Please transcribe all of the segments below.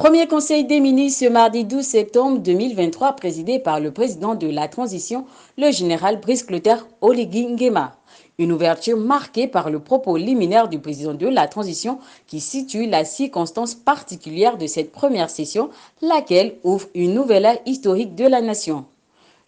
Premier conseil des ministres ce mardi 12 septembre 2023 présidé par le président de la transition, le général Brice Clotaire Oligui Nguema. Une ouverture marquée par le propos liminaire du président de la transition qui situe la circonstance particulière de cette première session, laquelle ouvre une nouvelle ère historique de la nation.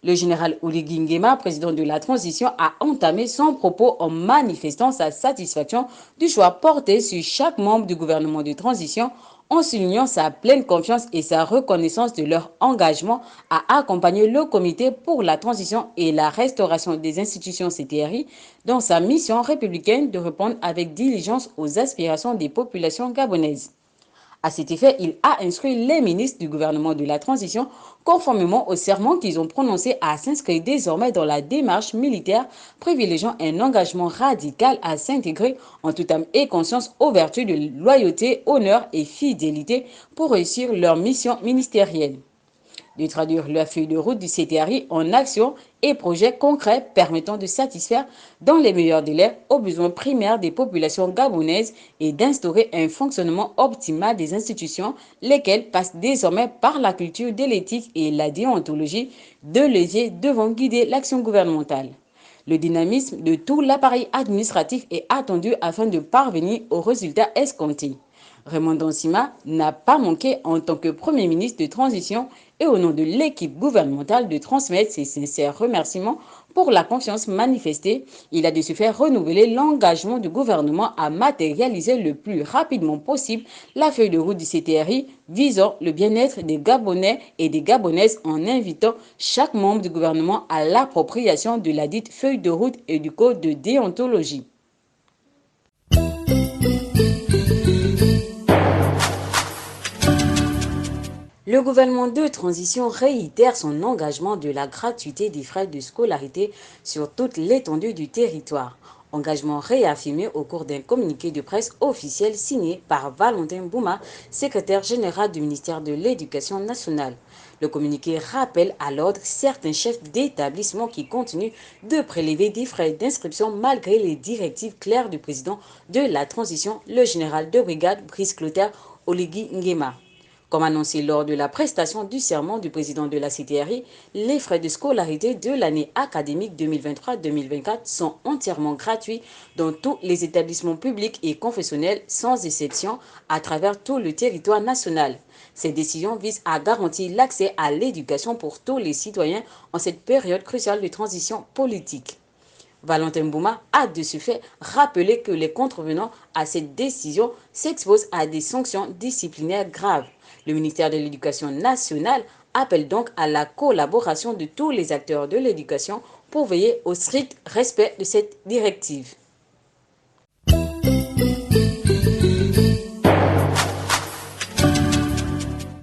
Le général Oligui Nguema, président de la transition, a entamé son propos en manifestant sa satisfaction du choix porté sur chaque membre du gouvernement de transition, en soulignant sa pleine confiance et sa reconnaissance de leur engagement à accompagner le comité pour la transition et la restauration des institutions CTRI dans sa mission républicaine de répondre avec diligence aux aspirations des populations gabonaises. À cet effet, il a instruit les ministres du gouvernement de la transition, conformément au serment qu'ils ont prononcé, à s'inscrire désormais dans la démarche militaire, privilégiant un engagement radical à s'intégrer en toute âme et conscience aux vertus de loyauté, honneur et fidélité pour réussir leur mission ministérielle. De traduire la feuille de route du CTRI en actions et projets concrets permettant de satisfaire dans les meilleurs délais aux besoins primaires des populations gabonaises et d'instaurer un fonctionnement optimal des institutions, lesquelles passent désormais par la culture de l'éthique et la déontologie, deux leviers devant guider l'action gouvernementale. Le dynamisme de tout l'appareil administratif est attendu afin de parvenir aux résultats escomptés. Raymond Dansima n'a pas manqué en tant que Premier ministre de transition et au nom de l'équipe gouvernementale de transmettre ses sincères remerciements pour la confiance manifestée. Il a de ce fait renouvelé l'engagement du gouvernement à matérialiser le plus rapidement possible la feuille de route du CTRI visant le bien-être des Gabonais et des Gabonaises en invitant chaque membre du gouvernement à l'appropriation de la dite feuille de route et du code de déontologie. Le gouvernement de transition réitère son engagement de la gratuité des frais de scolarité sur toute l'étendue du territoire. Engagement réaffirmé au cours d'un communiqué de presse officiel signé par Valentin Bouma, secrétaire général du ministère de l'Éducation nationale. Le communiqué rappelle à l'ordre certains chefs d'établissement qui continuent de prélever des frais d'inscription malgré les directives claires du président de la transition, le général de brigade Brice Clotaire Oligui Nguema. Comme annoncé lors de la prestation du serment du président de la CTRI, les frais de scolarité de l'année académique 2023-2024 sont entièrement gratuits dans tous les établissements publics et confessionnels sans exception à travers tout le territoire national. Ces décisions visent à garantir l'accès à l'éducation pour tous les citoyens en cette période cruciale de transition politique. Valentin Bouma a de ce fait rappelé que les contrevenants à cette décision s'exposent à des sanctions disciplinaires graves. Le ministère de l'Éducation nationale appelle donc à la collaboration de tous les acteurs de l'éducation pour veiller au strict respect de cette directive.